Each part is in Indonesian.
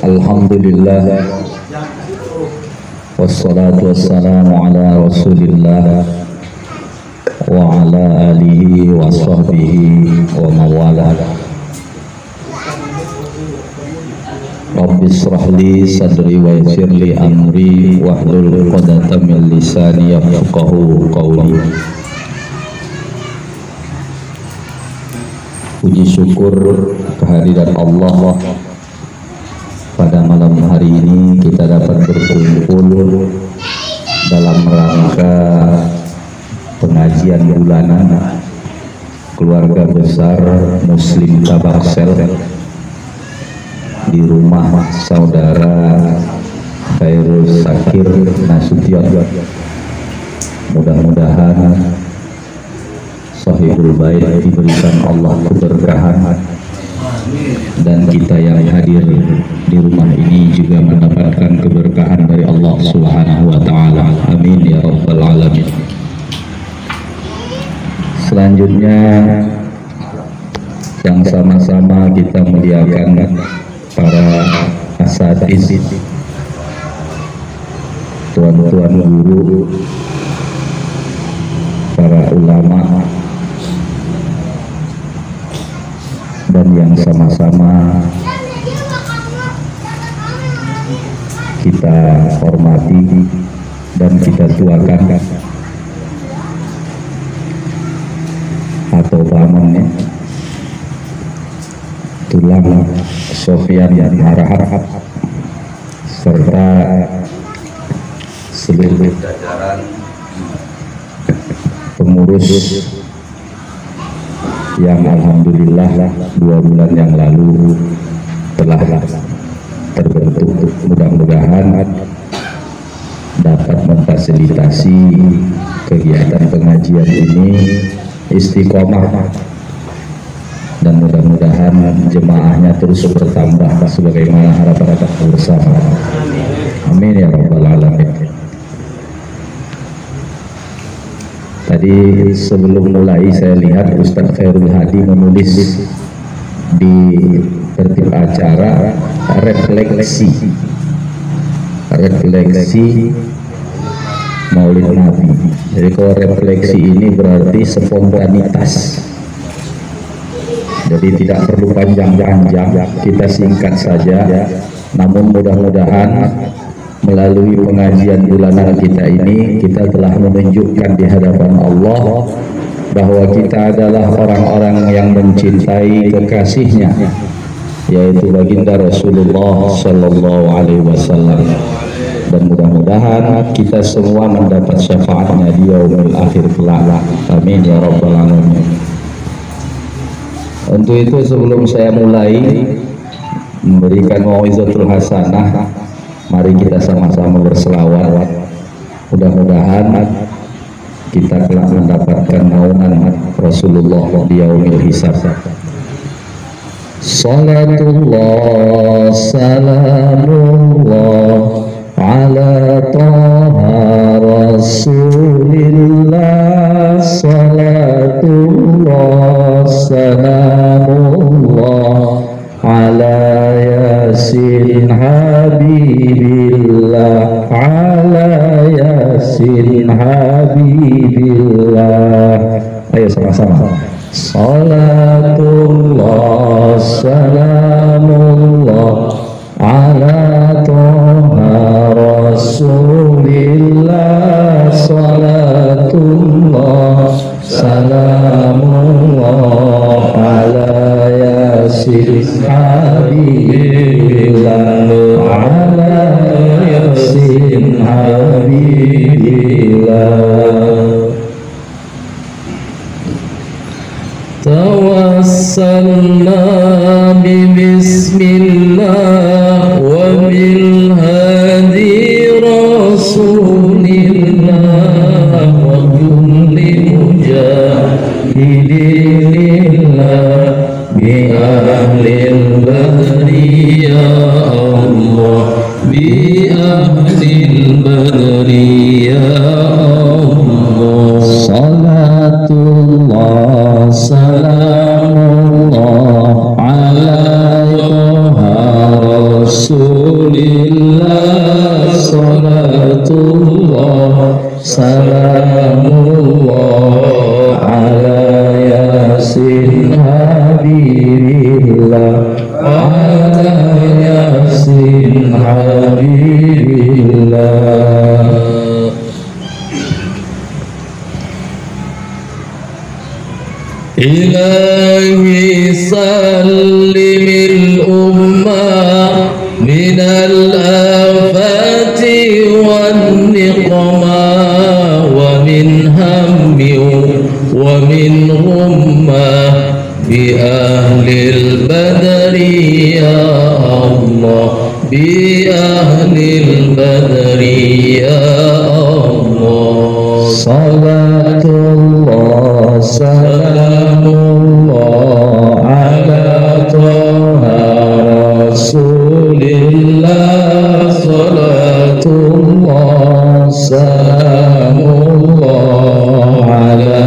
Alhamdulillah, wassalatu wassalamu ala rasulillah wa ala alihi wa sahbihi wa mawala. Rabbi israh li sadri wa yassir li amri wahlul 'uqdatam min lisani yafqahu qawli. Puji syukur kehadirat Allah, pada malam hari ini kita dapat berkumpul dalam rangka pengajian bulanan keluarga besar Muslim Tabaksel di rumah saudara Khairul Sakir Nasution. Mudah-mudahan Sahibul Bait diberikan Allah keberkahan, dan kita yang hadir di rumah ini juga mendapatkan keberkahan dari Allah Subhanahu wa taala. Amin ya rabbal alamin. Selanjutnya yang sama-sama kita muliakan para asatiz, tuan-tuan guru, para ulama, dan yang sama-sama kita hormati dan kita tuakan atau bangunnya tulang Sofyan yang Arahat serta seluruh jajaran pengurus yang alhamdulillah 2 bulan yang lalu telah terbentuk. Mudah-mudahan dapat memfasilitasi kegiatan pengajian ini istiqomah, dan mudah-mudahan jemaahnya terus bertambah sebagaimana harapan kita bersama. Amin ya rabbal alamin. Tadi sebelum mulai saya lihat Ustaz Khairul Hadi menulis di tertib acara refleksi Maulid Nabi. Jadi kalau refleksi ini berarti spontanitas. Jadi tidak perlu panjang-panjang, kita singkat saja. Namun mudah-mudahan melalui pengajian bulanan kita ini, kita telah menunjukkan di hadapan Allah bahwa kita adalah orang-orang yang mencintai kekasihnya, yaitu baginda Rasulullah Sallallahu Alaihi Wasallam. Dan mudah-mudahan kita semua mendapat syafaatnya di yaumil akhir kelak. Amin ya rabbal alamin. Untuk itu sebelum saya mulai memberikan mau'izatul hasanah, mari kita sama-sama berselawat. Mudah-mudahan kita telah mendapatkan naungan Rasulullah di yaumil hisab. Salatullah salamullah ala taha rasulillah. Salatullah salamullah ala yasin habibillah, ala yasin habibillah. Ayo sama-sama. Salatullah salamullah ala toha rasulillah. Salatullah salamullah ala yasin habibillah, ala yasin habibillah. Tawassalna bismillah wa bil hadi rasulillah wa kulli mujahidillah bi ahlil badri ya Allah, bi ahlil badri ya Allah. Salatullah salamullah ala toha ala yasin habibillah. Ilahi sallimil ummah minal afati wan niqmah wa min hammi wa min ghummah bi ahlil badri ya Allah, bi ahlil badri ya Allah. Salatullah salamullah ala Taha Rasulillah, salatullah salamullah ala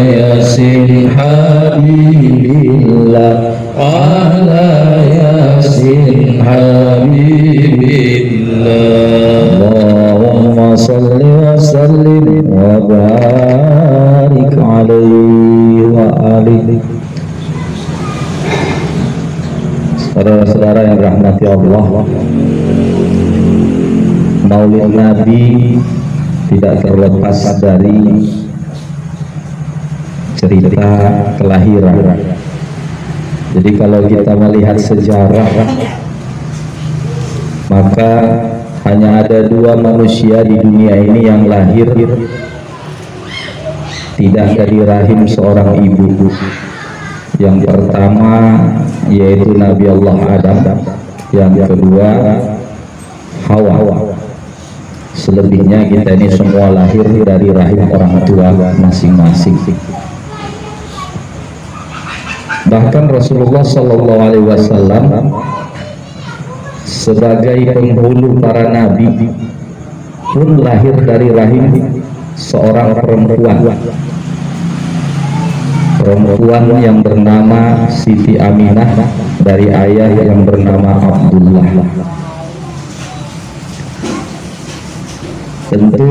yasin habibillah, ala yasin habibillah. Allahumma salli wa sallim wa barik alaihi wa alihi. Saudara-saudara yang dirahmati Allah, Maulid Nabi tidak terlepas dari cerita kelahiran. Jadi kalau kita melihat sejarah, maka hanya ada dua manusia di dunia ini yang lahir tidak dari rahim seorang ibu. Yang pertama yaitu Nabi Allah Adam, yang kedua Hawa. Selebihnya kita ini semua lahir dari rahim orang tua masing-masing. Bahkan Rasulullah SAW sebagai penghulu para nabi pun lahir dari rahim seorang perempuan yang bernama Siti Aminah dari ayah yang bernama Abdullah. Tentu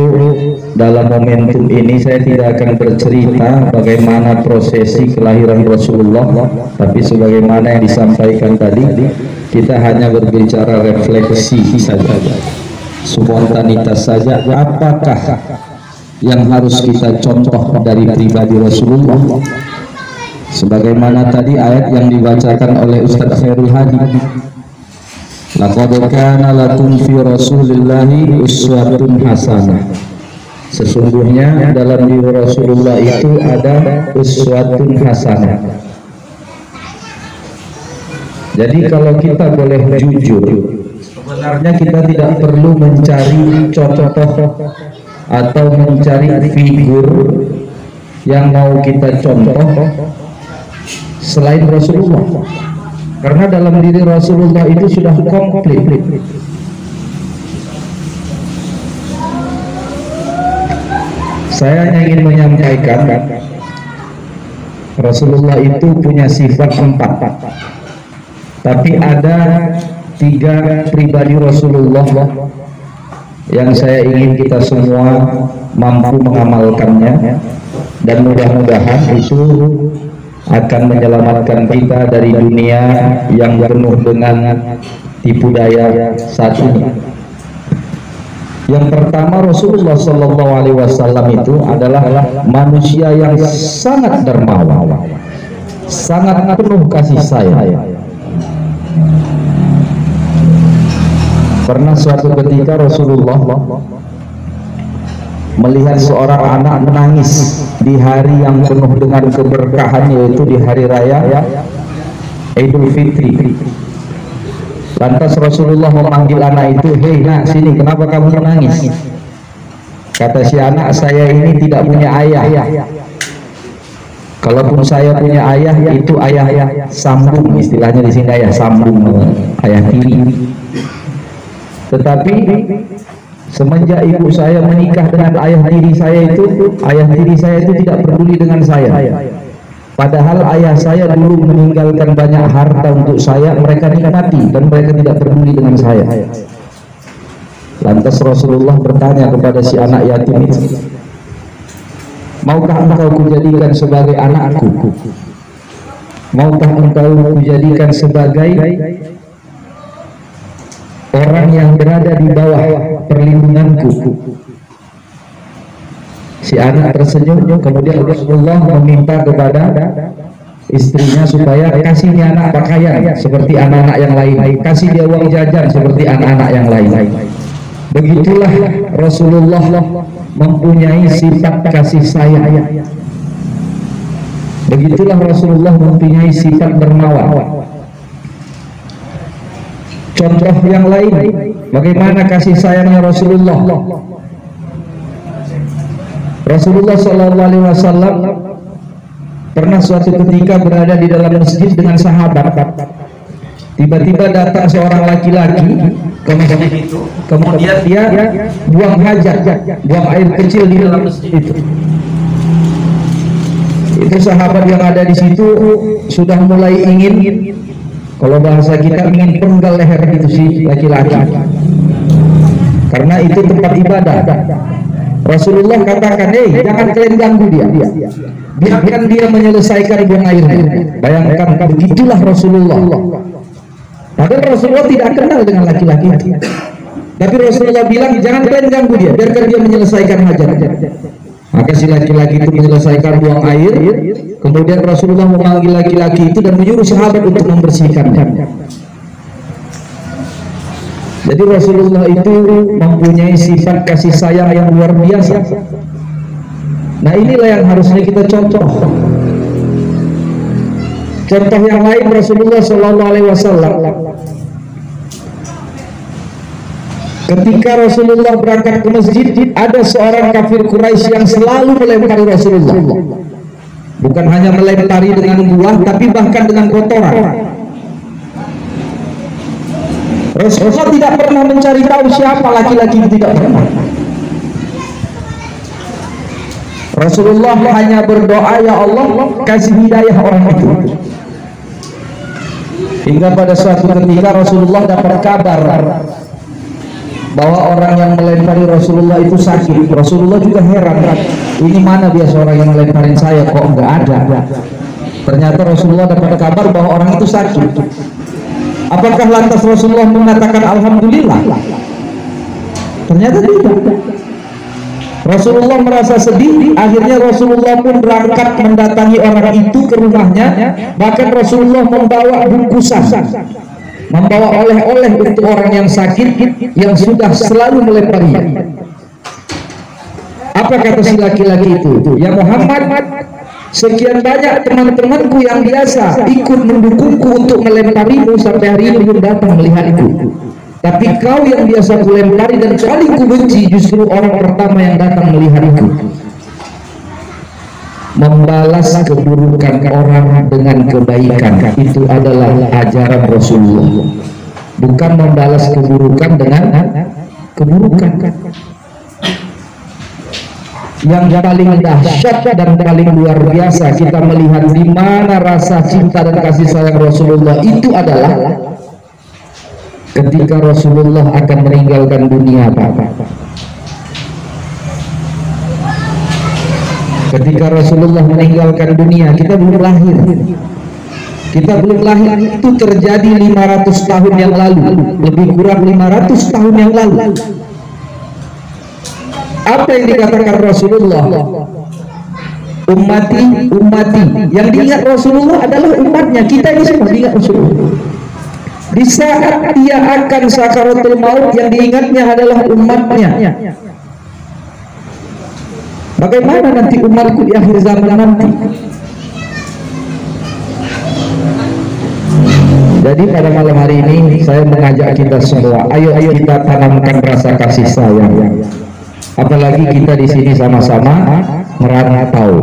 dalam momentum ini saya tidak akan bercerita bagaimana prosesi kelahiran Rasulullah, tapi sebagaimana yang disampaikan tadi, kita hanya berbicara refleksi saja, spontanitas saja. Apakah yang harus kita contoh dari pribadi Rasulullah? Sebagaimana tadi ayat yang dibacakan oleh Ustadz Khairul Hadi, laqad kana lakum fi rasulillahi uswatun hasanah. Sesungguhnya dalam diri Rasulullah itu ada uswatun hasanah. Jadi kalau kita boleh jujur, sebenarnya kita tidak perlu mencari contoh atau mencari figur yang mau kita contoh selain Rasulullah, karena dalam diri Rasulullah itu sudah komplit. Saya ingin menyampaikan Rasulullah itu punya sifat 4, tapi ada 3 pribadi Rasulullah yang saya ingin kita semua mampu mengamalkannya, dan mudah-mudahan itu akan menyelamatkan kita dari dunia yang penuh dengan tipu daya saat ini. Yang pertama, Rasulullah SAW itu adalah manusia yang sangat dermawan, sangat penuh kasih sayang. Pernah suatu ketika Rasulullah melihat seorang anak menangis di hari yang penuh dengan keberkahan, yaitu di hari raya Idul Fitri. Lantas Rasulullah memanggil anak itu, "Hei nak, sini, kenapa kamu menangis?" Kata si anak, "Saya ini tidak punya ayah. Kalaupun saya punya ayah, itu ayah sambung, istilahnya di sini ayah sambung, ayah tiri. Tetapi semenjak ibu saya menikah dengan ayah tiri saya itu tidak peduli dengan saya. Padahal ayah saya dulu meninggalkan banyak harta untuk saya, mereka nikmati dan mereka tidak peduli dengan saya." Lantas Rasulullah bertanya kepada si anak yatim itu, "Maukah engkau kujadikan sebagai anakku?" maukah engkau kujadikan sebagai orang yang berada di bawah perlindunganku? Si anak tersenyum, kemudian Rasulullah meminta kepada istrinya supaya kasihnya anak pakaian seperti anak-anak yang lain, kasih dia uang jajan seperti anak-anak yang lain. Begitulah Rasulullah mempunyai sifat kasih sayang. Begitulah Rasulullah mempunyai sifat dermawan. Contoh yang lain, bagaimana kasih sayangnya Rasulullah. Rasulullah SAW pernah suatu ketika berada di dalam masjid dengan sahabat. Tiba-tiba datang seorang laki-laki ke masjid itu, kemudian dia buang hajat, buang air kecil di dalam masjid itu. Itu sahabat yang ada di situ sudah mulai ingin, kalau bahasa kita, ingin penggal leher itu si laki-laki, karena itu tempat ibadah. Rasulullah katakan, jangan kalian ganggu dia, biarkan dia menyelesaikan buang airnya. Bayangkan, begitulah Rasulullah. Padahal Rasulullah tidak kenal dengan laki-laki itu, tapi Rasulullah bilang, jangan kalian ganggu dia, biarkan dia menyelesaikan hajat. Maka si laki-laki itu menyelesaikan buang air, kemudian Rasulullah memanggil laki-laki itu dan menyuruh sahabat untuk membersihkannya. Jadi Rasulullah itu mempunyai sifat kasih sayang yang luar biasa. Nah, inilah yang harusnya kita contoh. Contoh yang lain, Rasulullah SAW ketika Rasulullah berangkat ke masjid, ada seorang kafir Quraisy yang selalu melempari Rasulullah. Bukan hanya melempari dengan buah, tapi bahkan dengan kotoran. Rasulullah tidak pernah mencari tahu siapa laki-laki itu, tidak pernah. Rasulullah hanya berdoa, ya Allah, kasih hidayah orang itu. Hingga pada suatu ketika Rasulullah dapat kabar bahwa orang yang melempari Rasulullah itu sakit. Rasulullah juga heran, ini mana biasa orang yang melemparin saya kok enggak ada. Ternyata Rasulullah dapat kabar bahwa orang itu sakit. Apakah lantas Rasulullah mengatakan alhamdulillah? Ternyata tidak. Rasulullah merasa sedih. Akhirnya Rasulullah pun berangkat mendatangi orang itu ke rumahnya. Bahkan Rasulullah membawa bungkusan, membawa oleh-oleh untuk orang yang sakit yang sudah selalu melemparinya. Apa kata si laki-laki itu? Ya Muhammad, sekian banyak teman-temanku yang biasa ikut mendukungku untuk melemparimu sampai hari ini belum datang melihatku. Tapi kau yang biasa kulempari dan paling kubenci justru orang pertama yang datang melihatku. Membalas keburukan orang dengan kebaikan itu adalah ajaran Rasulullah. Bukan membalas keburukan dengan keburukan. Yang paling dahsyat dan paling luar biasa kita melihat di mana rasa cinta dan kasih sayang Rasulullah itu adalah ketika Rasulullah akan meninggalkan dunia. Ketika Rasulullah meninggalkan dunia, kita belum lahir. Itu terjadi 500 tahun yang lalu, lebih kurang 500 tahun yang lalu. Apa yang dikatakan Rasulullah? Ummati, ummati. Yang diingat Rasulullah adalah umatnya. Kita ini semua diingat Rasulullah. Di saat dia akan sakaratul maut, yang diingatnya adalah umatnya. Bagaimana nanti umatku di akhir zaman nanti? Jadi pada malam hari ini saya mengajak kita semua, ayo kita tanamkan rasa kasih sayang. Apalagi kita di sini sama-sama merantau,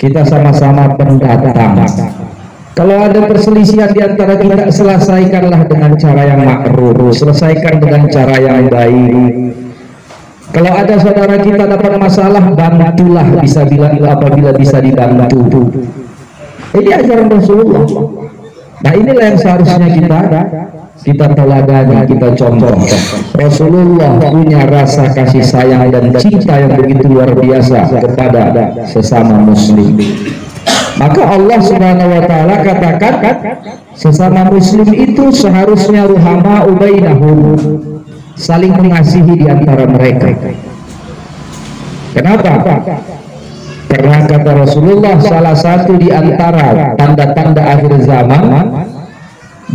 kita sama-sama pendatang. Kalau ada perselisihan di antara kita, selesaikanlah dengan cara yang makruf, selesaikan dengan cara yang baik. Kalau ada saudara kita dapat masalah, bantulah apabila bisa dibantu. Ini ajaran Rasulullah. Nah, inilah yang seharusnya kita teladani, kita contoh. Rasulullah punya rasa kasih sayang dan cinta yang begitu luar biasa kepada sesama muslim. Maka Allah Subhanahu wa taala katakan sesama muslim itu seharusnya ruhama ubainahum, saling mengasihi di antara mereka. Kenapa? Karena kata Rasulullah, salah satu di antara tanda-tanda akhir zaman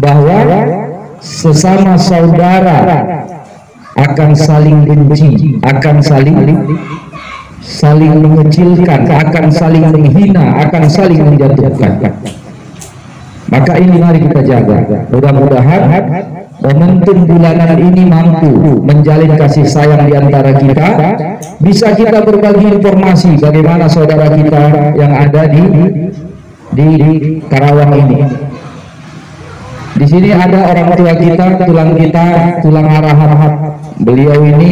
bahwa sesama saudara akan saling benci, akan saling mengecilkan, akan saling menghina, akan saling menjatuhkan. Maka ini mari kita jaga. Mudah-mudahan momentum bulanan ini mampu menjalin kasih sayang di antara kita. Bisa kita berbagi informasi bagaimana saudara kita yang ada di Karawang ini. Di sini ada orang tua kita, tulang arahan. Beliau ini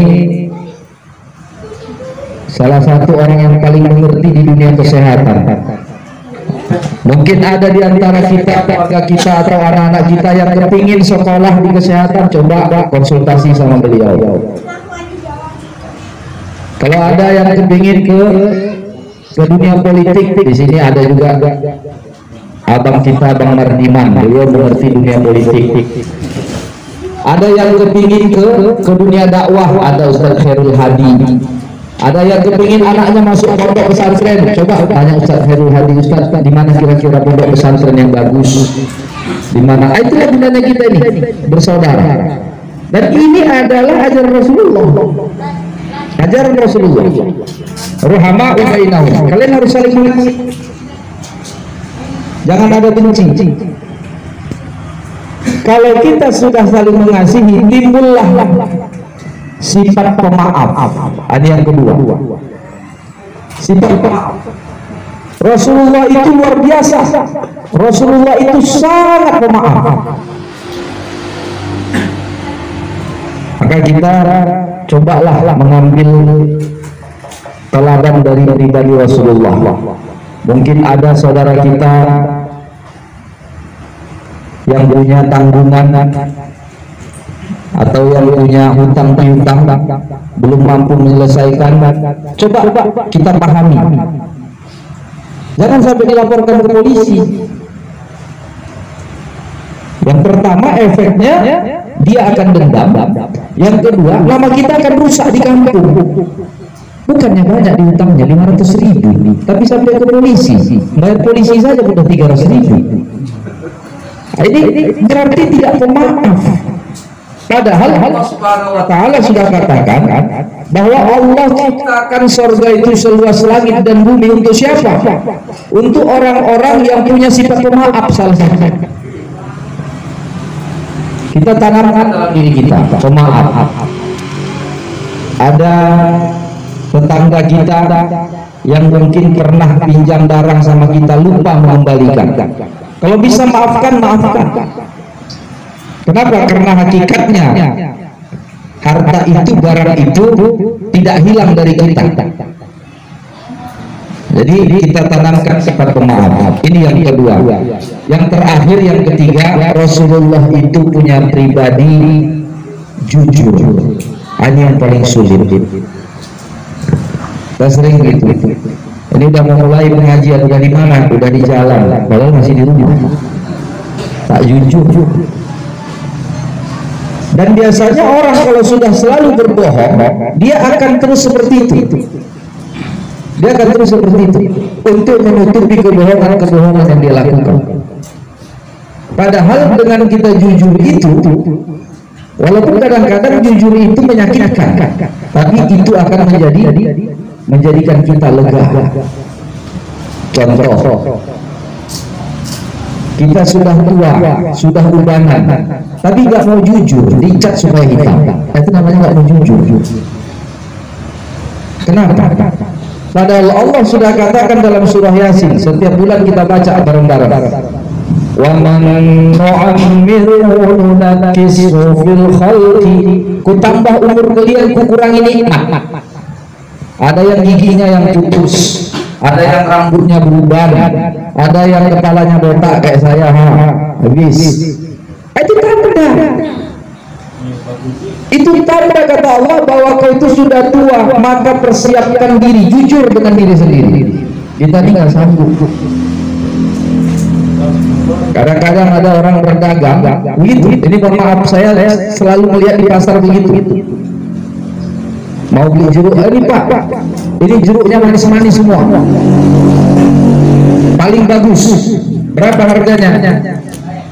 salah satu orang yang paling mengerti di dunia kesehatan. Mungkin ada di antara kita, keluarga kita atau anak-anak kita yang kepingin sekolah di kesehatan, coba konsultasi sama beliau. Kalau ada yang kepingin ke dunia politik, di sini ada juga abang kita, Bang Mardiman, beliau mengerti dunia politik. Ada yang kepingin ke dunia dakwah, ada Ustaz Khairul Hadi. Ada yang kepingin anaknya masuk pondok pesantren, coba tanya Ustaz Khairul Hadi, Ustaz, di mana kira-kira pondok pesantren yang bagus? Di mana? Itulah gunanya kita ini bersaudara. Dan ini adalah ajaran Rasulullah. Ajaran Rasulullah. Ruhama ubainahum. Kalian harus saling mengasihi. Jangan ada benci. Kalau kita sudah saling mengasihi, timbullah sifat pemaaf. Ada yang kedua, sifat pemaaf. Rasulullah itu luar biasa. Rasulullah itu sangat pemaaf. Maka kita cobalah mengambil teladan dari pribadi Rasulullah. Mungkin ada saudara kita yang punya tanggungan atau yang punya hutang piutang belum mampu menyelesaikan, coba kita pahami. Jangan sampai dilaporkan ke polisi. Yang pertama efeknya dia akan dendam. Yang kedua, nama kita akan rusak di kampung. Bukannya banyak diutangnya 500.000, tapi sampai ke polisi, bayar polisi saja sudah 300.000. Ini berarti tidak pemaaf. Padahal Allah Subhanahu wa taala sudah katakan bahwa Allah ciptakan surga itu seluas langit dan bumi untuk siapa? Untuk orang-orang yang punya sifat pemaaf. Salah satu kita tanamkan dalam diri kita pemaaf. Ada tetangga kita yang mungkin pernah pinjam barang sama kita, lupa mengembalikan. Kalau bisa maafkan. Kenapa? Karena hakikatnya harta itu, barang itu tidak hilang dari kita. Jadi kita tanamkan sifat pemaaf. Ini yang kedua. Yang terakhir, yang ketiga, Rasulullah itu punya pribadi jujur. Ini yang paling sulit. Kita sering gitu. Ini udah mulai pengajian, udah di mana? Udah di jalan, padahal masih di rumah. Tak jujur. Dan biasanya orang kalau sudah selalu berbohong, dia akan terus seperti itu. Dia akan terus seperti itu untuk menutupi kebohongan yang dia lakukan. Padahal dengan kita jujur itu, walaupun kadang-kadang jujur itu menyakitkan, tapi itu akan menjadikan kita lega. Contoh, kita sudah tua, sudah ubanan, tapi nggak mau jujur, dicat supaya hitam. Itu namanya nggak mau jujur. Kenapa? Padahal Allah sudah katakan dalam surah Yasin, setiap bulan kita baca bareng-bareng. Wa man nu'ammirhu nunakkishu fil khalqi. Ku tambah umur kalian, ku kurangi nikmat. Ada yang giginya yang putus, ada yang rambutnya beruban, ada yang kepalanya botak kayak saya, habis. Itu tanda. Itu tanda kata Allah bahwa kau itu sudah tua, maka persiapkan diri, jujur dengan diri sendiri. Kita ini nggak sanggup. Kadang-kadang ada orang berdagang begitu. Ini mohon maaf, saya selalu melihat di pasar begitu. Mau beli jeruk, ini Pak, ini jeruknya manis-manis semua, paling bagus, berapa harganya?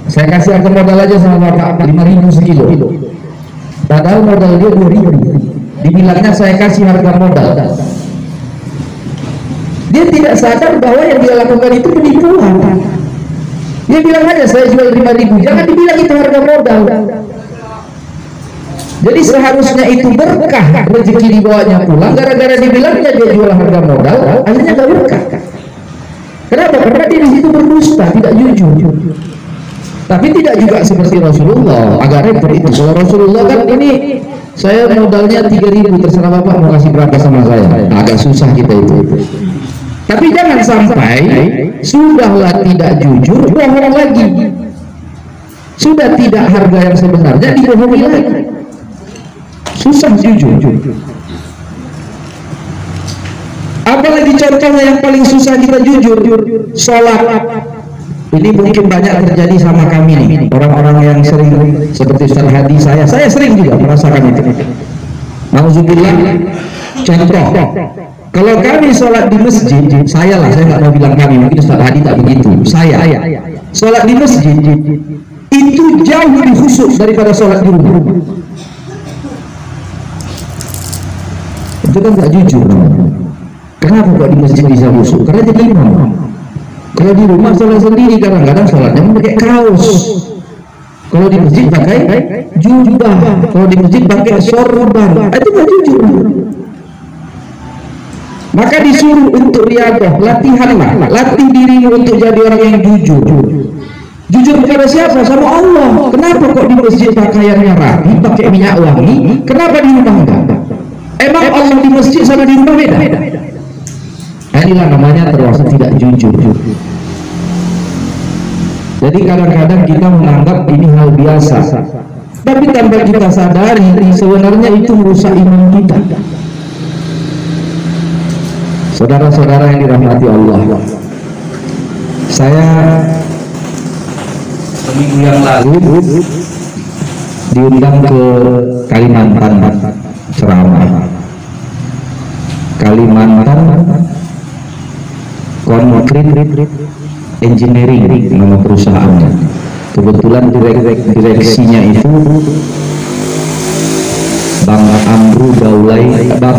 Saya kasih harga modal aja sama Bapak 5.000 sekilo, padahal modal dia 2.000. Dibilangnya saya kasih harga modal. Dia tidak sadar bahwa yang dia lakukan itu penipuan. Dia bilang aja saya jual 5.000, jangan dibilang itu harga modal. Jadi seharusnya itu berkah, rezeki dibawanya pulang, gara-gara dibilangnya dia jual harga modal, akhirnya gak berkah. Kenapa? Karena dia di situ berdusta, tidak jujur. Tapi tidak juga seperti Rasulullah, agak repot itu. Kalau Rasulullah kan ini saya modalnya 3.000, terserah Bapak mau kasih berapa sama saya. Nah, agak susah kita itu. Tapi jangan sampai sudahlah tidak jujur, bohong lagi. Sudah tidak harga yang sebenarnya, dibohongi lagi. Susah jujur. Apalagi contohnya yang paling susah kita jujur, sholat. Ini mungkin banyak terjadi sama kami nih, orang-orang yang sering seperti Ustaz Hadi, saya sering juga merasakan itu. Nauzubillah. Contoh, kalau kami sholat di masjid, saya nggak mau bilang kami, mungkin Ustaz Hadi tak begitu. Saya sholat di masjid itu jauh lebih khusyuk daripada sholat di rumah. Itu kan tak jujur. Kenapa kok di masjid bisa khusyuk? Karena jadi imam. Kalau di rumah sholat sendiri, kadang-kadang sholatnya pakai kaos. Kalau di masjid pakai jubah. Kalau di masjid pakai sorban. Itu tak jujur. Maka disuruh untuk riadah, latihanlah, latih dirimu untuk jadi orang yang jujur. Jujur kepada siapa? Sama Allah. Kenapa kok di masjid pakaiannya rapi, pakai minyak wangi? Kenapa di rumah enggak? Emang Allah di masjid sama di rumah beda? Inilah namanya terwasa tidak jujur. Jadi kadang-kadang kita menganggap ini hal biasa, tapi tanpa kita sadari sebenarnya itu merusak iman kita. Saudara-saudara yang dirahmati Allah, saya seminggu yang lalu diundang ke Kalimantan ceramah. Kalimantan Concrete Engineering nama perusahaannya. Kebetulan direksinya itu Bang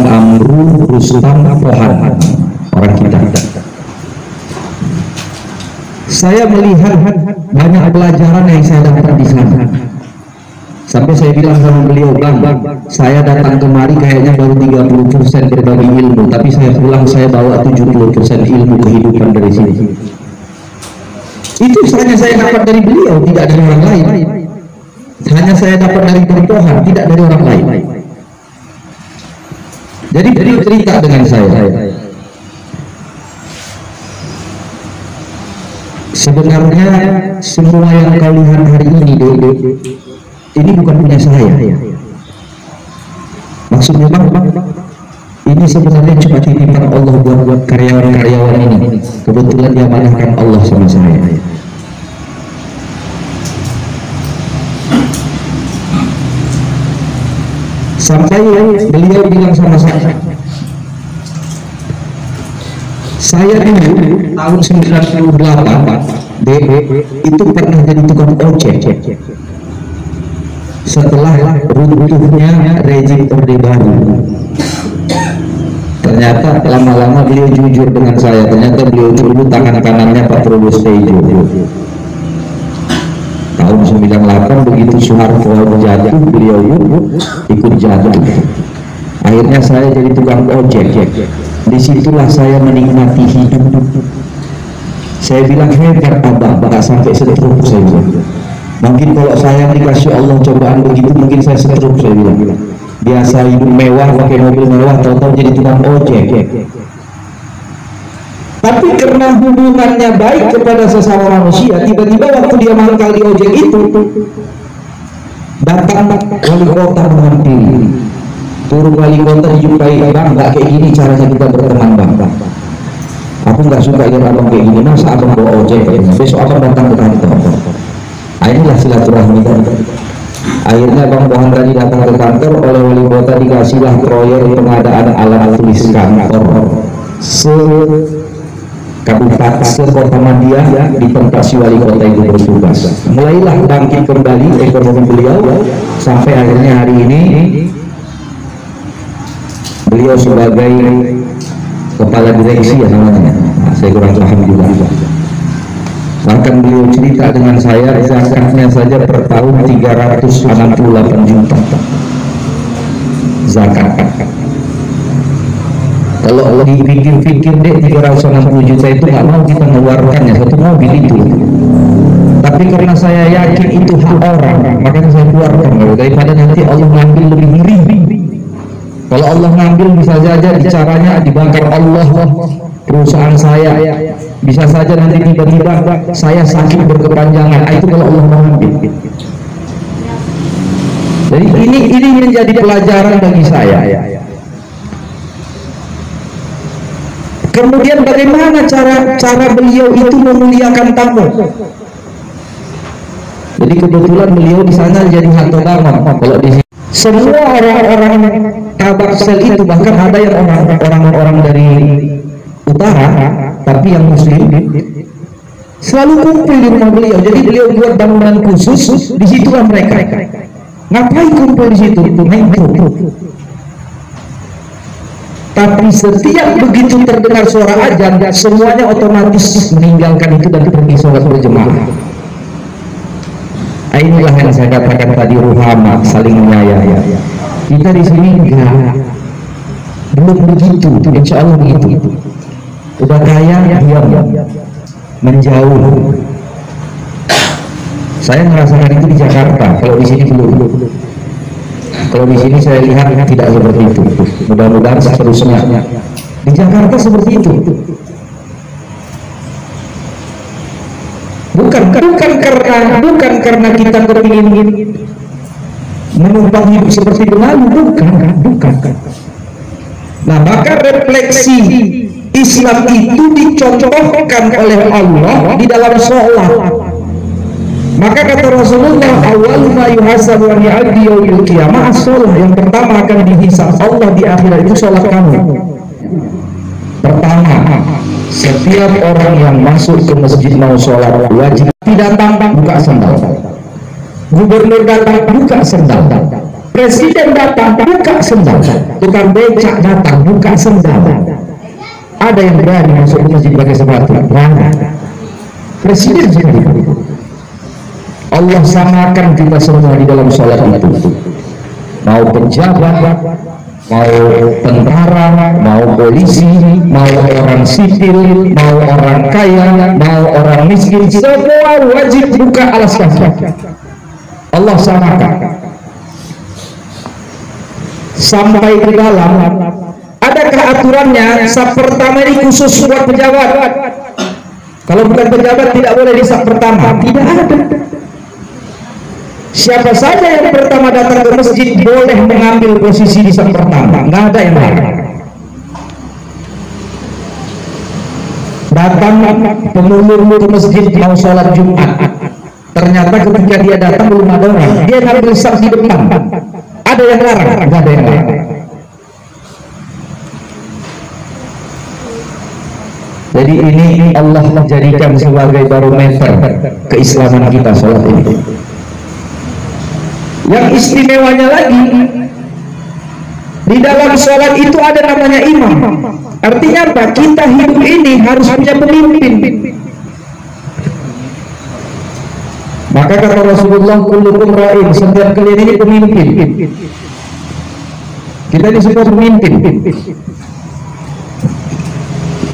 Amru Rustam Pohan, orang kita. Saya melihat banyak pelajaran yang saya dapat di sana. Sampai saya bilang sama beliau, Bang, saya datang kemari kayaknya baru 30% berbagi ilmu, tapi saya pulang saya bawa 70% ilmu kehidupan dari sini. Itu hanya saya dapat dari beliau, tidak dari orang lain. Hanya saya dapat dari Tuhan, tidak dari orang lain. Jadi beliau cerita dengan saya. Sebenarnya semua yang kau lihat hari ini, Dede, ini bukan punya saya. Maksudnya Bang, ini sebenarnya cuma titipan Allah buat karyawan-karyawan ini. Kebetulan dia manahkan Allah sama saya. Sampai beliau bilang sama saya dulu tahun 98 itu pernah jadi tukang ojek. Setelah runtuhnya rejim Orde Baru, ternyata lama-lama beliau jujur dengan saya. Ternyata beliau dulu tangan kanannya Pak Proboste Tejo. Tahun 98 begitu Soeharto jatuh, beliau ikut jatuh. Akhirnya saya jadi tukang ojek. Disitulah saya menikmati hidup. Saya bilang hebat Abang, gak sampai setruk saya bilang. Mungkin kalau saya dikasih Allah cobaan begitu, mungkin saya setruk saya bilang. Biasa hidup mewah, pakai mobil mewah, tahu-tahu jadi tukang ojek. Tapi karena hubungannya baik kepada sesama manusia, tiba-tiba waktu dia mangkal di ojek itu, datang wali kota menghampiri. Turun wali kota dijumpai, Bang, nggak kayak gini caranya kita berteman, Bang. Aku nggak suka lihat abang kayak gini, masa abang bawa ojek, besok abang datang ke kantor. Inilah silaturahmi tadi. Akhirnya Bang Bohan tadi datang ke kantor, oleh wali kota dikasihlah proyek pengadaan alat tulis kantor kabupaten sekota Madiah di tempat si wali kota itu bertugas. Mulailah bangkit kembali ekonomi beliau sampai akhirnya hari ini beliau sebagai kepala direksi ya namanya. Saya kurang paham juga. Bahkan beliau cerita dengan saya, zakatnya saja per tahun 368 juta zakat. Kalau dipikir-pikir deh 360 juta itu nggak mau kita mengeluarkannya satu mobil itu. Tapi karena saya yakin itu hak orang, makanya saya keluarkan daripada nanti Allah ngambil lebih ngeri. Kalau Allah ngambil bisa saja caranya dibakar Allah perusahaan saya, bisa saja nanti tiba-tiba saya sakit berkepanjangan. Itu kalau Allah mengambil. Jadi ini menjadi pelajaran bagi saya. Kemudian bagaimana cara beliau itu memuliakan tamu? Jadi kebetulan beliau di sana jadi hantu tamu. Kalau di sini semua orang-orang Tabaksel itu, bahkan ada yang orang-orang dari utara tapi yang muslim selalu kumpul di rumah beliau. Jadi beliau buat bangunan khusus, di situlah mereka. Ngapain kumpul di situ? Main klub. Tapi setiap begitu terdengar suara azan, semuanya otomatis meninggalkan itu dan pergi sholat berjemaah. Inilah yang saya katakan tadi, ruhama, saling menyayangi. Kita di sini belum begitu, insya Allah begitu. Udah kaya diam, menjauh. Saya merasakan itu di Jakarta, kalau di sini belum. Kalau di sini saya lihat tidak seperti itu. Mudah-mudahan seterusnya di Jakarta seperti itu. Bukan karena kita kepingin menumpang hidup seperti dulu, bukan. Nah, maka refleksi Islam itu dicontohkan oleh Allah di dalam sholat. Maka kata Rasulullah, awal ma yuhasabu an ya'abdi yaumil qiyamah as-shalah. Yang pertama akan dihisab Allah di akhirat itu sholat kamu. Pertama, setiap orang yang masuk ke masjid mau sholat wajib datang buka sendal. Gubernur datang buka sendal. Presiden datang buka sendal. Tukang becak datang buka sendal. Ada yang berani masuk ke masjid pakai sepatu? Mana? Presiden sekali. Allah samakan kita semua di dalam sholat itu. Mau pejabat, mau tentara, mau polisi, mau orang sipil, mau orang kaya, mau orang miskin, semua wajib buka alas kaki. Allah samakan. Sampai ke dalam, adakah aturannya? Saf pertama ini khusus buat pejabat. Kalau bukan pejabat tidak boleh di saf pertama. Tidak ada. Siapa saja yang pertama datang ke masjid boleh mengambil posisi di saf pertama, nggak ada yang lain. Datang pemulung ke masjid mau sholat Jumat, ternyata ketika dia datang belum ada orang, dia ngambil saf di depan. Ada yang larang? Nggak ada yang larang. Jadi ini Allah menjadikan sebagai barometer keislaman kita sholat ini. Yang istimewanya lagi, di dalam sholat itu ada namanya imam. Artinya apa? Kita hidup ini harus punya pemimpin. Maka kata Rasulullah, kullukum ra'in, setiap kalian ini pemimpin. Kita disebut pemimpin.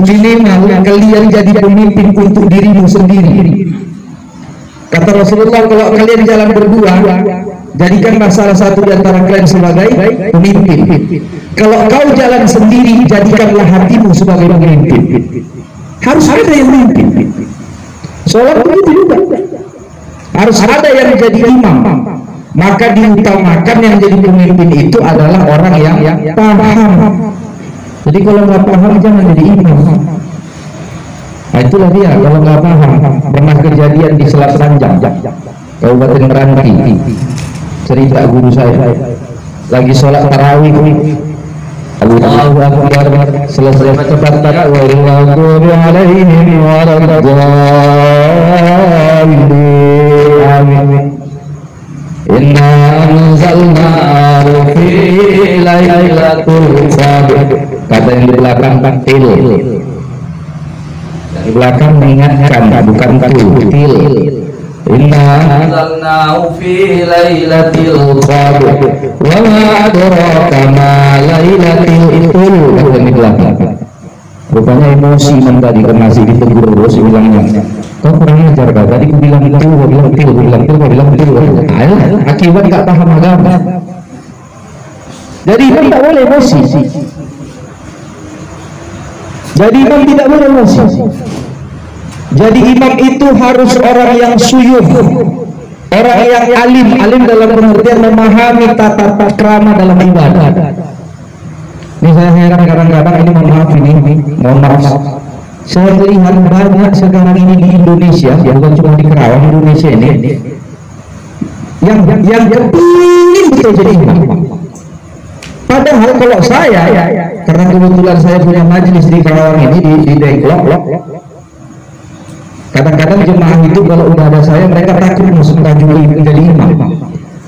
Minimal kalian jadi pemimpin untuk dirimu sendiri. Kata Rasulullah, kalau kalian jalan berdua, jadikanlah salah satu di antara kalian sebagai pemimpin. Kalau kau jalan sendiri, jadikanlah hatimu sebagai pemimpin. Harus ada yang memimpin. Sholat begitu juga. Harus ada yang menjadi imam. Maka diutamakan yang jadi pemimpin itu adalah orang yang paham. Jadi kalau nggak paham jangan jadi imam. Nah, itulah dia kalau nggak paham. Pernah kejadian di Selat Sanjang, Kabupaten Meranti. Cerita guru saya lagi sholat tarawih, Allahu Akbar, selesai cepat tarawih, Allahu alaihim waradhdallin. Inna anzalnahu fi lailatul qadr. Kata yang di belakang til. Di belakang mengingatkan, bukan til. Inna anzalnahu fi lailatul qadr wa ma adraka ma lailatul qadr. Di belakang rupanya emosi tadi karena masih ditegur terus bilangnya, kau kurang ajar kau, tadi aku bilang til, kau bilang til. Akibat gak paham agama. Jadi imam tak boleh emosi. Jadi imam tidak boleh emosi. Jadi imam itu harus orang yang suyuh, orang yang alim dalam pengertian memahami tata krama dalam ibadah. Ini saya heran kadang-kadang, ini mohon maaf, saya lihat banyak sekarang ini di Indonesia, bukan cuma di Kerawang, Indonesia ini, yang kepingin betul jadi imam. Padahal kalau saya, karena kebetulan saya punya majelis di Kerawang ini di Dengklok, kadang-kadang jemaah itu kalau udah ada saya, mereka takut masuk tajwid menjadi imam.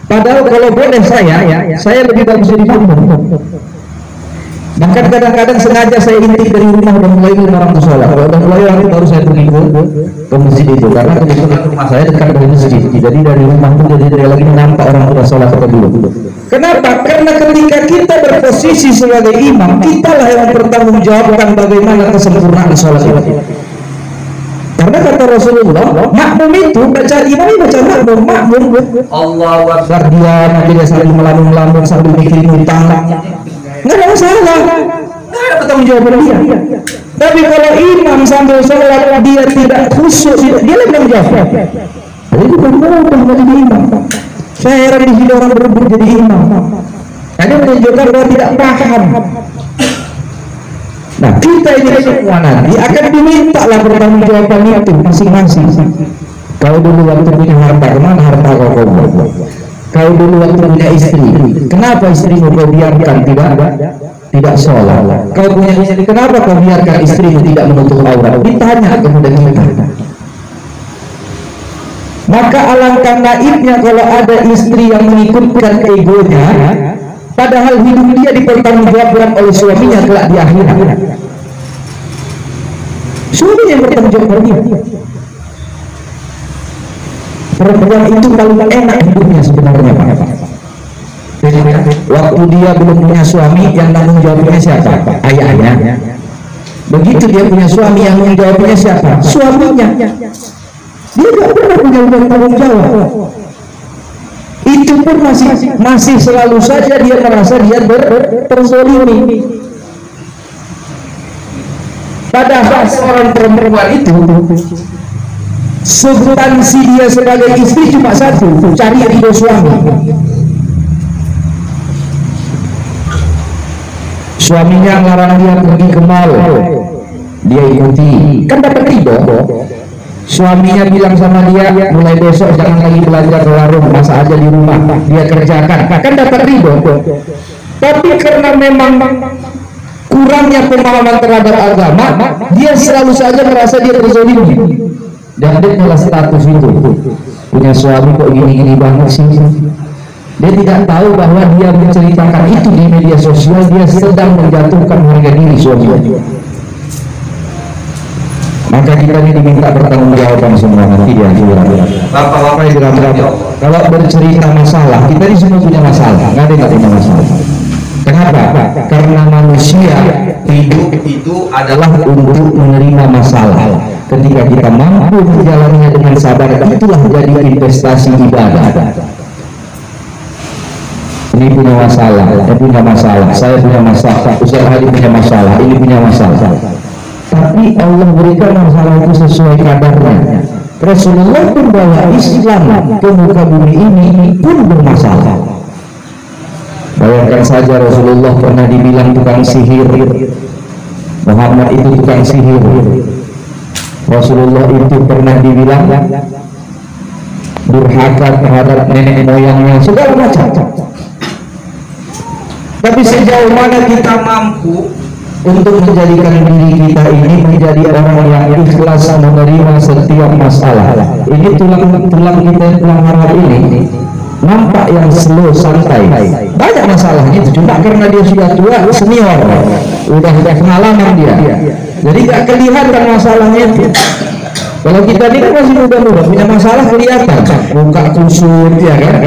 Padahal kalau boleh saya lebih bagus jadi imam. Bahkan kadang-kadang sengaja saya intip dari rumah dan mulai orang itu sholat. Kalau udah mulai orang baru saya pergi ke masjid itu, karena kebetulan rumah saya dekat dari masjid. Jadi dari rumah itu jadi lagi nampak orang udah sholat dulu. Kenapa? Karena ketika kita berposisi sebagai imam, kitalah yang bertanggungjawabkan bagaimana kesempurnaan sholat itu. Karena kata Rasulullah, makmum itu baca imam, baca makmum. Allahu Akbar, dia sambil melamun-lamun sambil mikirin utang. Nggak ada masalah, nggak ada bertanggung jawab dia. Tapi kalau imam sambil sholat dia tidak khusyuk, dia lebih bertanggung jawab. Jadi bukan mudah menjadi imam. Saya heran di sini orang berebut jadi imam. Ini menunjukkan bahwa tidak paham. Nah, kita ini semua nanti akan diminta lah bertanggung jawaban itu masing-masing. Kau dulu waktu punya harta, kemana harta kau? Kau dulu waktu punya istri, kenapa istrimu kau biarkan tidak sholat? Kau punya istri, kenapa kau biarkan istrimu tidak menutup aurat? Ditanya kepada kita. Maka alangkah naibnya kalau ada istri yang mengikutkan egonya, padahal hidup dia dipertanggungjawabkan oleh suaminya kelak di akhirat. Suaminya yang bertanggung jawab dia. Perempuan itu paling enak hidupnya sebenarnya, Pak. Waktu dia belum punya suami, yang tanggung jawabnya siapa? Ayahnya. Begitu dia punya suami, yang tanggung jawabnya siapa? Suaminya. Dia tidak pernah punya tanggung jawab. Itu pun masih selalu saja dia merasa dia terzolimi. Padahal seorang perempuan itu substansi dia sebagai istri cuma satu, cari ridho suami. Suaminya melarang dia pergi ke mall, dia ikuti, kan dapat ridho. Suaminya bilang sama dia, mulai besok jangan lagi belanja ke warung, masa aja di rumah, dia kerjakan, kan dapat ridho. Tapi karena memang kurangnya pemahaman terhadap agama, dia selalu saja merasa dia terzolimi. Dan dia punya status itu, punya suami kok gini-gini banget sih. Dia tidak tahu bahwa dia menceritakan itu di media sosial, dia sedang menjatuhkan harga diri suaminya. Maka kita ini diminta pertanggungjawaban semua nanti di akhirat. Bapak-bapak yang dirahmati, kalau bercerita masalah, kita ini semua punya masalah, nggak ada yang punya masalah. Kenapa? Karena manusia hidup itu adalah untuk menerima masalah. Ketika kita mampu menjalaninya dengan sabar, itulah jadi investasi ibadah. Ini punya masalah, saya punya masalah, Ustaz Hadi punya masalah, ini punya masalah. Tapi Allah berikan masalah itu sesuai kadarnya. Rasulullah pun bawa Islam ke muka bumi ini pun bermasalah. Bayangkan saja Rasulullah pernah dibilang tukang sihir, Muhammad itu tukang sihir. Rasulullah itu pernah dibilang durhaka terhadap nenek moyangnya, segala macam. Tapi sejauh mana kita mampu untuk menjadikan diri kita ini menjadi orang yang ikhlas menerima setiap masalah. Ini tulang kita, tulang harap ini nampak yang slow, santai. Banyak masalahnya itu cuma karena dia sudah tua, senior, udah pengalaman dia. Jadi gak kelihatan masalahnya itu. Kalau kita ini kan masih muda-muda, punya masalah kelihatan, muka kusut ya kan.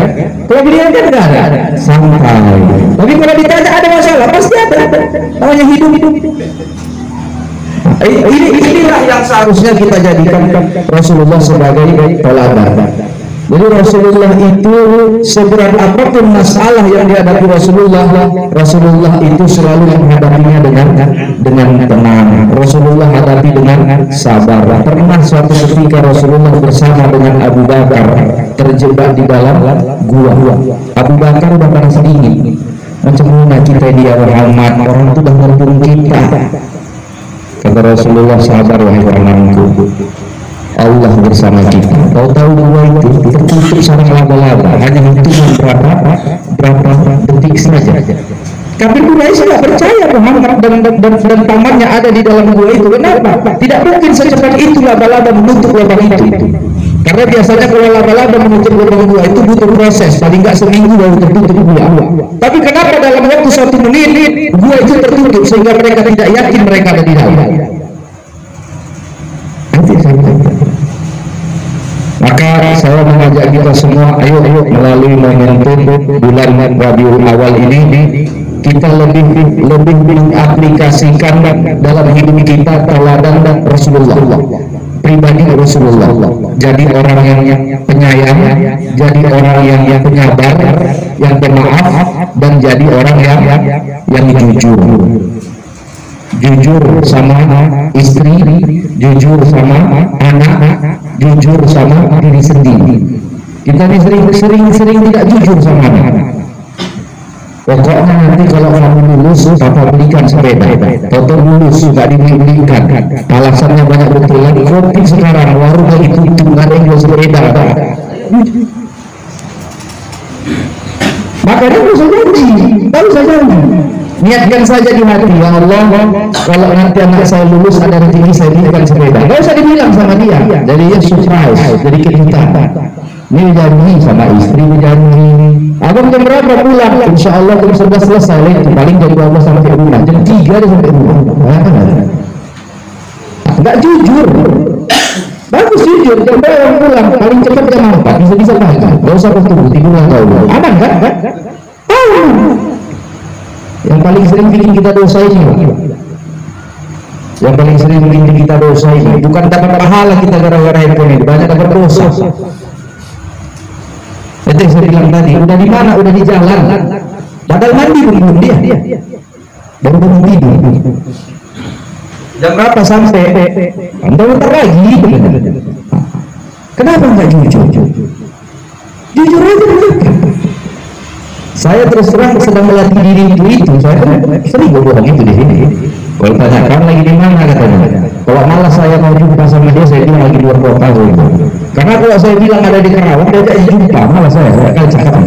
Kalau beliau kan nggak ada, santai. Tapi kalau ditanya ada masalah, pasti ada. Namanya hidup. Inilah yang seharusnya kita jadikan Rasulullah sebagai teladan. Jadi Rasulullah itu seberat apapun masalah yang dihadapi Rasulullah itu selalu menghadapinya dengan tenang. Rasulullah hadapi dengan sabar. Pernah suatu ketika Rasulullah bersama dengan Abu Bakar terjebak di dalam gua. Abu Bakar udah panas dingin. Macam mana kita dia Muhammad, orang itu dah membunuh kita. Kata Rasulullah, sabar wahai temanku, Allah bersama kita. Kau tahu gua itu tertutup sarang laba-laba, hanya hitungan berapa detik saja. Tapi Quraisy tidak percaya Muhammad dan pamannya ada di dalam gua itu. Kenapa? Tidak mungkin secepat itu laba-laba menutup lubang itu. Karena biasanya kalau laba-laba menutup lubang gua itu butuh proses, paling nggak seminggu baru tertutup gua. Tapi kenapa dalam waktu 1 menit gua itu tertutup sehingga mereka tidak yakin mereka ada di dalam? Maka saya mengajak kita semua, ayo melalui momentum bulan Rabiul Awal ini kita lebih mengaplikasikan dalam hidup kita teladan dan Rasulullah, pribadi Rasulullah. Jadi orang yang penyayang, jadi orang yang penyabar, yang pemaaf, dan jadi orang yang jujur. Jujur sama istri, jujur sama anak, jujur sama diri sendiri. Kita ini sering tidak jujur sama anak. Pokoknya nanti kalau kamu lulus, papa belikan sepeda. Toto lulus nggak dibelikan. Alasannya banyak betul lagi. Kopi sekarang warung lagi tutup, nggak ada yang jual sepeda. Makanya harus saja niatkan saja di hati, ya Allah, kalau nanti anak saya lulus ada rezeki saya belikan sepeda. Nggak usah dibilang sama dia, jadi ya surprise, jadi kejutan. Ini janji sama istri, janji abang jam berapa pulang? Insya Allah jam 11 selesai, itu paling jam 12 sampai rumah, jam 3 dia sampai rumah. Nggak jujur. Bagus jujur, jam berapa pulang? Paling cepat jam 4, bisa pagi. Nggak usah bertunggu, tidur atau aman kan? Yang paling sering bikin kita dosa ini, yang paling sering bikin kita dosa ini bukan dapat pahala kita gara-gara handphone ini, banyak dapat dosa. Itu yang saya bilang tadi, udah di mana? Udah di jalan, padahal mandi belum dia, baru bangun tidur. Jam berapa sampai? Bentar lagi. Kenapa nggak jujur? Jujur aja betul. Saya terus terang sedang melatih diri itu, saya sering bohong itu di sini. Kalau tanyakan lagi di mana katanya. Kalau malah saya mau jumpa sama dia, saya bilang lagi luar kota gitu. Karena kalau saya bilang ada di Karawang, dia tidak jumpa, malah saya akan cakap.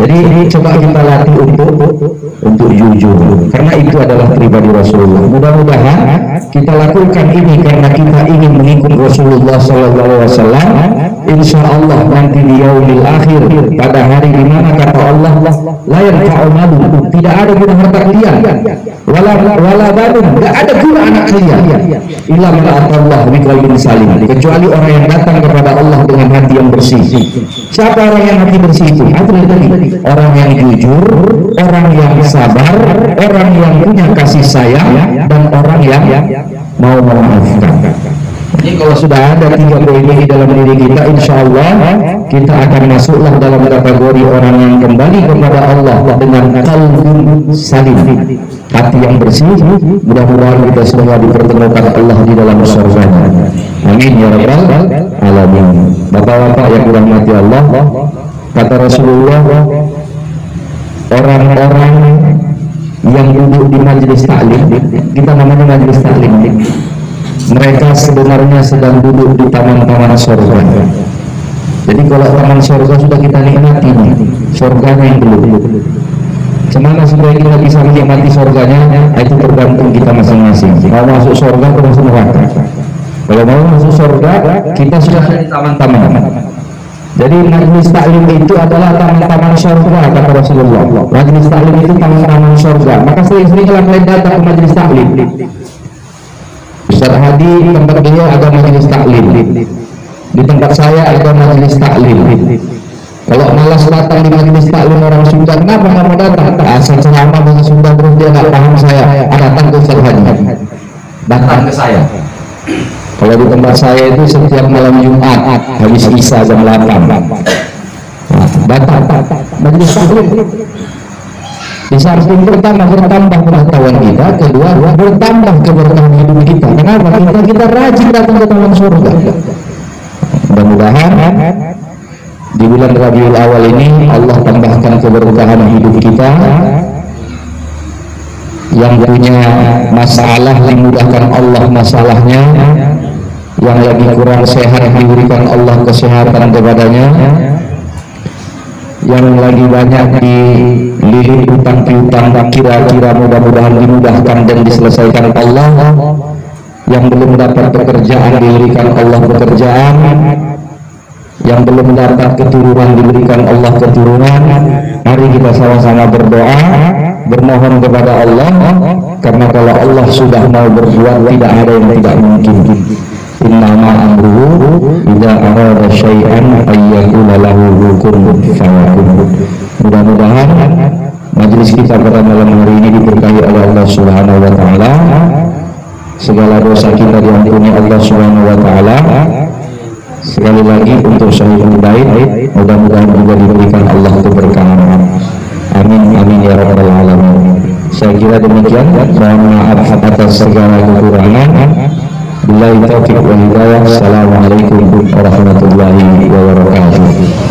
Jadi coba kita latih untuk jujur, karena itu adalah pribadi Rasulullah. Mudah-mudahan kita lakukan ini karena kita ingin mengikut Rasulullah SAW. Insya Allah nanti di yaumil akhir, pada hari di mana kata Allah, la yanfa'u malun, tidak ada guna harta kalian, wala banun, tidak ada guna anak kalian, illa man atallah biqalbin salim, kecuali orang yang datang kepada Allah dengan hati yang bersih. Siapa orang yang hati bersih itu? Orang yang jujur, orang yang sabar, orang yang punya kasih sayang, dan orang yang mau memaafkan. Jadi kalau sudah ada 3 poin ini dalam diri kita, insya Allah kita akan masuklah dalam kategori orang yang kembali kepada Allah dengan qalbun salim, hati yang bersih. Mudah-mudahan kita semua dipertemukan Allah di dalam surganya. Amin ya rabbal alamin. Bapak-bapak yang dirahmati Allah, kata Rasulullah, orang-orang yang duduk di majelis taklim, kita namanya majelis taklim, mereka sebenarnya sedang duduk di taman-taman surga. Jadi kalau taman surga sudah kita nikmati, surganya yang belum. Semana supaya kita bisa menikmati surganya, itu tergantung kita masing-masing. Mau masuk surga atau masuk neraka? Kalau mau masuk surga, kita sudah di taman-taman. Jadi majelis taklim itu adalah taman-taman surga, kata Rasulullah. Majelis taklim itu taman-taman surga. Maka sering-seringlah kalian datang ke majelis taklim. Ustaz Hadi tempat beliau ada majelis taklim. Di tempat saya ada majelis taklim. Kalau malas datang di majelis taklim orang Sunda, kenapa kamu datang? Asal ceramah bahasa Sunda terus dia nggak paham saya. Datang ke Ustaz Hadi. Datang ke saya. Kalau di tempat saya itu setiap malam Jumat habis Isya jam 8. Datang majelis taklim. Di samping pertama bertambah pengetahuan kita, kedua bertambah keberkahan hidup kita. Kenapa? Kita rajin datang ke taman surga. Mudah-mudahan di bulan Rabiul Awal ini Allah tambahkan keberkahan hidup kita. Yang punya masalah dimudahkan Allah masalahnya, yang lagi kurang sehat diberikan Allah kesehatan kepadanya, yang lagi banyak dililit utang piutang kira-kira mudah-mudahan dimudahkan dan diselesaikan Allah, yang belum dapat pekerjaan diberikan Allah pekerjaan, yang belum dapat keturunan diberikan Allah keturunan. Mari kita sama-sama berdoa, bermohon kepada Allah, karena kalau Allah sudah mau berbuat tidak ada yang tidak mungkin. Innama amruhu idza arada syai'an ayyakuna lahu kun fayakun. Mudah-mudahan majelis kita pada malam hari ini diberkahi oleh Allah Subhanahu wa taala. Segala dosa kita diampuni Allah Subhanahu wa taala. Sekali lagi untuk Syahidul Bait, mudah-mudahan juga diberikan Allah keberkahan. Amin amin ya rabbal alamin. Saya kira demikian. Mohon maaf atas segala kekurangan. Billahi taufiq wal hidayah. Assalamualaikum warahmatullahi wabarakatuh.